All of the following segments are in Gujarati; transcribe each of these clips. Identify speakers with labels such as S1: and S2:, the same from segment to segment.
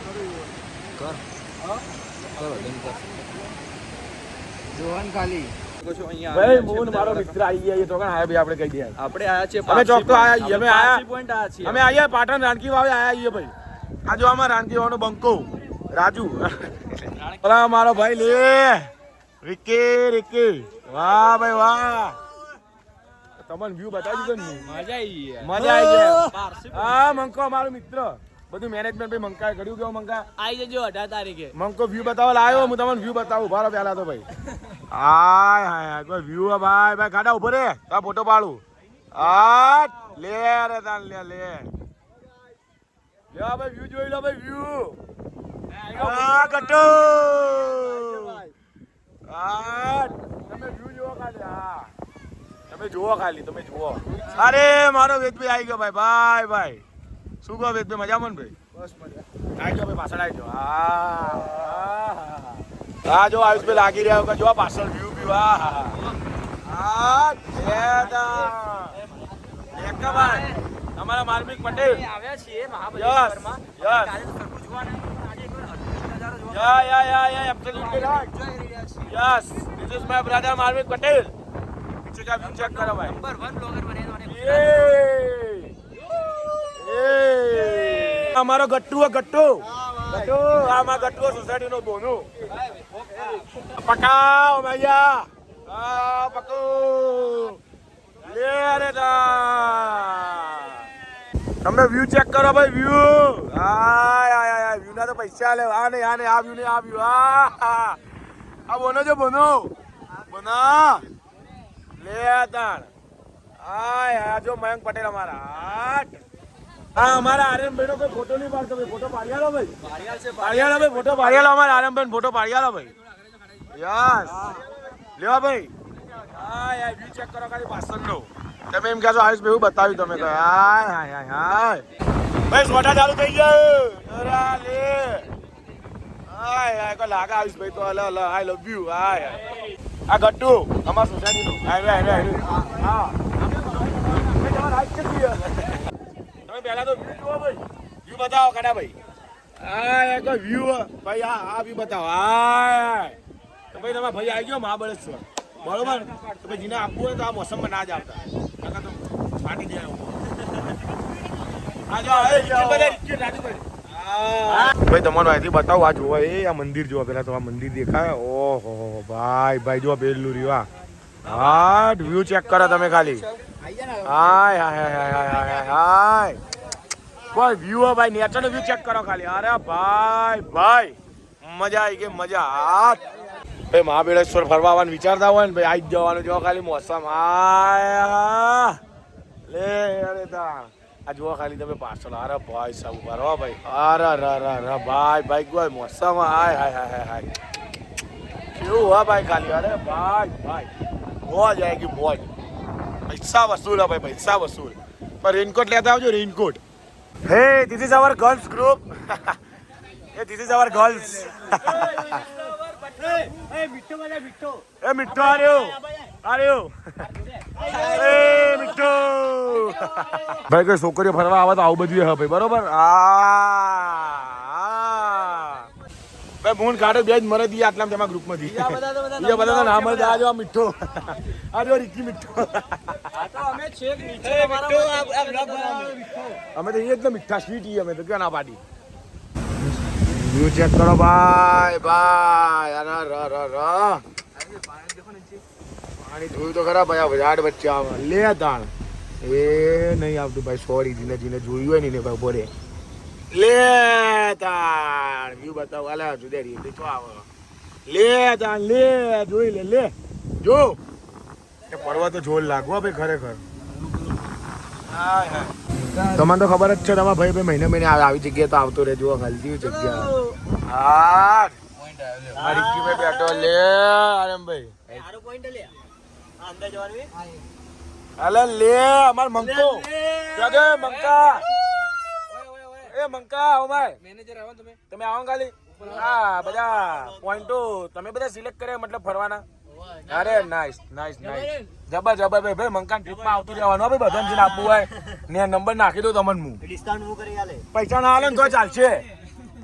S1: કર કરો જોવાન ખાલી
S2: ભાઈ મોહન મારો મિત્ર આવી ગયા તો આયા ભાઈ આપણે કહી દઈએ
S1: આપણે આયા છે
S2: અમે ચોક તો આયા છીએ અમે આયા
S1: પોઈન્ટ આયા છીએ
S2: અમે આયા પાટણ રાણકી વાવે આયા છીએ ભાઈ આ જો આમાં રાણકી વાવનો બંકો રાજુ ઓલા મારો ભાઈ લે રિકી વાહ ભાઈ વાહ તમને વ્યૂ બતાવી દીધો ને મજા આવી ગયા હા મંકો મારો મિત્ર બધું મેનેજમેન્ટ ભાઈ મંકાએ કર્યું કેવું મંકા
S1: આવી જજો 18 તારીખે
S2: મંકો વ્યૂ બતાવવા લાવ્યો હું તમને વ્યૂ બતાવું ભારો પહેલા તો ભાઈ હાય હાય કોઈ વ્યૂ હે ભાઈ ભાઈ ગાડા ઉભો રે તા ફોટો પાડું આ લે રે તાન લે ભાઈ વ્યૂ જોઈ લો ભાઈ વ્યૂ આ કટો આ તમે વ્યૂ જોવો ખાલી હા તમે જુઓ અરે મારો વેદભાઈ આવી ગયો ભાઈ ભાઈ શું કહો વેદભાઈ મજામાં ને ભાઈ બસ મજા આવી ગયો ભાઈ પાછળ આવી ગયો હા જો આયુષભાઈ લાગી રહ્યા કે જો પાછળ વ્યૂ બી વાહ તમારા માર્મિક પટેલ
S1: આવ્યા છીએ મહાબળેશ્વરમાં
S2: યસ
S1: કાલે તો સરખું જોવાના આજે એક નજારો જોવા
S2: Yeah, absolutely right. Yes, this is my brother Marvik Patel. पीछे का व्यू चेक करो भाई.
S1: नंबर 1 ब्लॉगर बने
S2: हमारा गट्टू है गट्टू. गट्टू हमारा गट्टू सोसाइटी नो बोनो. पकाओ भैया. पको. ले रे दा. તમે વ્યૂ ચેક કરો ભાઈ વ્યૂ આ વ્યૂ ના તો પૈસા લે આ વ્યૂ ને આ વ્યૂ આ બોનો જો બોનો બોના લે તાણ આ જો મયંક પટેલ અમારા આ અમારા આર્યનભાઈ નો કોઈ ફોટો નહીં પાડતો ભાઈ ફોટો પાડી આલો ભાઈ ભાઈ ફોટો પાડી આલો અમારા આર્યનભાઈ ફોટો પાડી આલો ભાઈ યસ લેવા ભાઈ આ વ્યૂ ચેક કરો ખાલી પાછળનો તમે એમ કહેશો આયુષ ભાઈ બતાવ્યું તમે તો હાય ભાઈ સોટા ચાલુ થઈ જાય લે હાય કોઈ લાગે આયુષ ભાઈ તો આઈ લવ યુ હાય આ ગટ્ટુ અમાર સોસાયટી નું હાય હા તમે પહેલા તો વ્યૂ જુઓ ભાઈ વ્યૂ બતાવો કાડા ભાઈ હાય કોઈ વ્યૂ ભાઈ આ વ્યૂ બતાવો હાય તો ભાઈ તમારા ભાઈ આવી ગયો મહાબળેશ્વર બરોબર તો ભાઈ જીને આપવું હોય તો આ મોસમમાં ના જ આવતા તો ફાટી જાય ભાઈ તમારું અહીંથી બતાવો આ જોવા આ મંદિર જોવા પેલા તો આ મંદિર દેખાય ઓહો ભાઈ જો પેલું રહ્યું હા વ્યૂ ચેક કરો તમે ખાલી હાય કોઈ વ્યૂ ભાઈ નેચરનો વ્યૂ ચેક કરો ખાલી અરે ભાઈ મજા આવી ગઈ મજા ભાઈ મહાબળેશ્વર ફરવા આવવાનું વિચારતા હોય ને ભાઈ આવી જ જવાનું જો ખાલી મોસમ લે અરે તા આ જો ખાલી તમે પાછળ અરે ભાઈ સાહેબ ઉભા રહો ભાઈ અરે ભાઈ કોઈ મોસમ હાય કેવું હા ભાઈ ખાલી અરે ભાઈ મોજ આएगी મોજ પૈસા વસૂલ હે ભાઈ પૈસા વસૂલ પર રેનકોટ લેતા આવજો રેનકોટ હે this is our girls group this is our girls मिठो आ रहे हो मिठो भाई कोई છોકરીઓ ફરવા આવે તો આવું બધું હે ભાઈ બરોબર ભાઈ મૂન કાઢો બે જ મરે દી આટલા તમારા ગ્રુપ માંથી બીજા બધા તો ના મળે આ જો આ મિઠો આ જો રિકી મિઠો
S1: અમે છેક નીચે
S2: અમે તો એકદમ મીઠા સ્વીટ અમે તો ક્યાં ના પાડી વ્યૂ ચેક કરો ભાઈ પાણી જોયું તો ખરા ભાઈ આ ઝાડ વચ્ચે આવે લે તાણ એ નહીં આવતું ભાઈ સોરી જીને જોયું હોય ને ભાઈ બોરે લે તાણ વ્યૂ બતાવો અલા જુદેરી તો આવે લે તાણ લે જોઈ લે જો એ પડવા તો જોર લાગવા ભાઈ ખરેખર તમને તો ખબર જ છે તમારા ભાઈ મહિને આવી જગ્યાએ તો આવતો રહે જુઓ ખાલી જગ્યા હા રિક્કી ભાઈ બેઠો લે આરમભાઈ અલે લે અમાર મંકો મંકા એ મંકા આવો ભાઈ મેનેજર આવો તમે આવો ખાલી હા બધા પોઈન્ટો તમે બધા સિલેક્ટ કર્યા મતલબ ફરવાના અરે નાઈસ જબર ભાઈ મંકાન ટ્રીપમાં આવતું રહેવાનું ભાઈ બધાને જીને આપવું હોય ને નંબર નાખી દો તમને હું ડિસ્કાઉન્ટ હું કરી આલે પૈસા ના આલે ને તો ચાલશે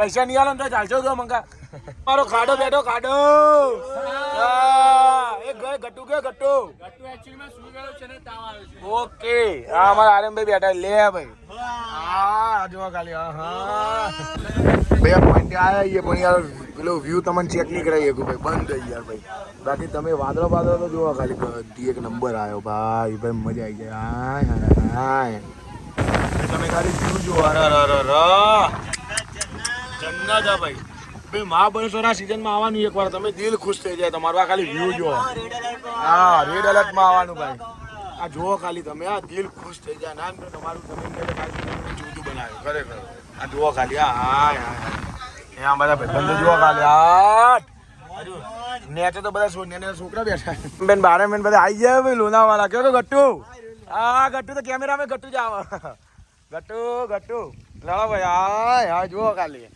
S2: પૈસા નહીં આલો ને તો ચાલશો ગયો મંગા મારો ખાડો બેઠો ખાડો એ ગયો ગટ્ટુ ગયો ગટ્ટુ
S1: ગટ્ટુ એક્ચ્યુઅલી સુઈ ગયો છે ને તાવ આવે છે.
S2: ઓકે હા અમારા આરએમભાઈ બેઠા લે ભાઈ હા જો ખાલી હા બે પોઈન્ટ આયા ये પણ યાર પેલો વ્યૂ તમને ચેક નહીં કરાવી શકું ભાઈ બંધ થઈ યાર ભાઈ બાકી તમે વાદળો વાદળો તો જોવા ખાલી બધી એક નંબર આવ્યો ભાઈ ભાઈ મજા આવી જાય હાય તમે ખાલી વ્યૂ જો અરે જન્નત આ ભાઈ ભાઈ મહાબળેશ્વરના સિઝનમાં આવવાનું એકવાર તમે દિલ ખુશ થઈ જાય તમારું આ ખાલી વ્યૂ જો હા રેડ એલર્ટમાં આવવાનું ભાઈ આ જુઓ ખાલી તમે આ દિલ ખુશ થઈ જાય ના તમારું તમે જુદું બનાવ્યું ખરેખર આ જુઓ ખાલી હા અહીંયા બધા ભાઈબંધો જુઓ ખાલી આ નેચે તો બધા છોકરા બેઠા બેન બારે બેન બધા આવી જાય ભાઈ લોનાવાલા કેવો ગટ્ટુ હા ગટ્ટુ તો કેમેરામાં ગટ્ટુ જ આવે ગટ્ટુ લડો ભાઈ હા જુઓ ખાલી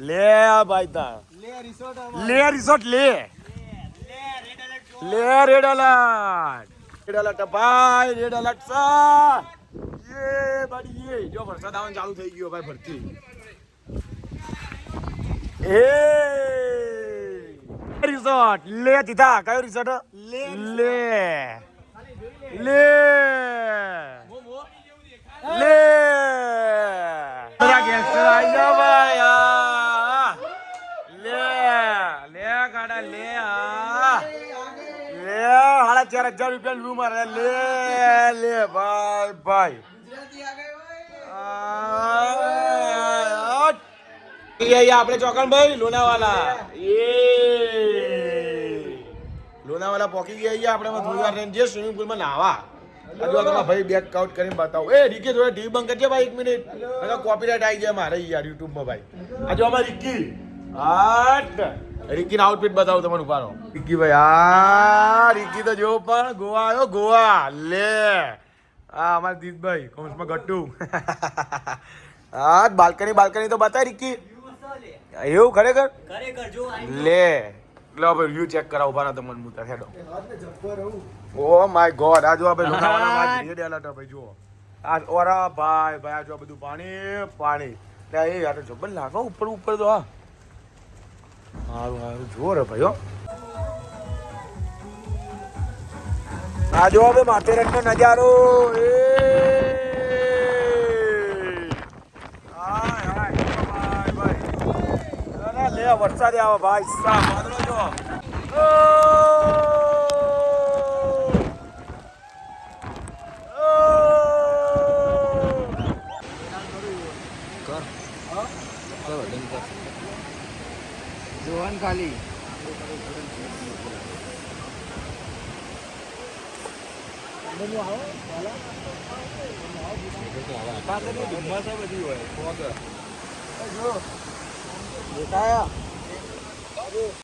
S2: લે ભાઈ તા લે રિસોર્ટ લે રેડ એલર્ટ ભાઈ રેડ એલર્ટ સર યે બડી યે જો વરસાદ આવવાનું ચાલુ થઈ ગયો ભાઈ ભરતી એ રિસોર્ટ લે દીધા કયો રિસોર્ટ લે બધા ગેંગસ્ટર આવી જાઓ ભાઈ લે ગાડા લે ₹4,000 રૂમ મારે લે ભાઈ આપણે ચોકન ભાઈ લોનાવાલા પોકી ગયા આપણે થોડી વાર રહીને જે સ્વિમિંગ પુલમાં નાવા હજુ તમારા ભાઈ બેક આઉટ કરીને બતાવો એ રીકી થોડા ટીવી બંધ કરજે ભાઈ 1 મિનિટ કોપીરાઇટ આવી જાય મારે યાર યુટ્યુબમાં ભાઈ હજુ અમારે રીકી રિકી આઉટફિટ બતાવો તમને ઉભારો રિકી ભાઈ રિકી તો જો પણ ગોવા આવ્યો ગોવા લે અમારા દીદભાઈ કોમેન્ટમાં ગટ્ટુ બાલ્કની તો બતાય રિકી એવું ખરેખર લે લો ભાઈ વ્યૂ ચેક કરાવો ઉભારા તમને મુતા હેડો ઓ માય ગોડ આ જો ભાઈ લોનાવાલામાં રેડ એલર્ટ ભાઈ જો આ ઓરા ભાઈ આ જો બધું પાણી લે એ યાર જબર લાગો ઉપર તો હારું જોર ભાઈ આ જો હવે માથેરણનો નજારો લે વરસાદ આવે ભાઈ વાદળો જો
S1: જોવાન ખાલી બધી હોય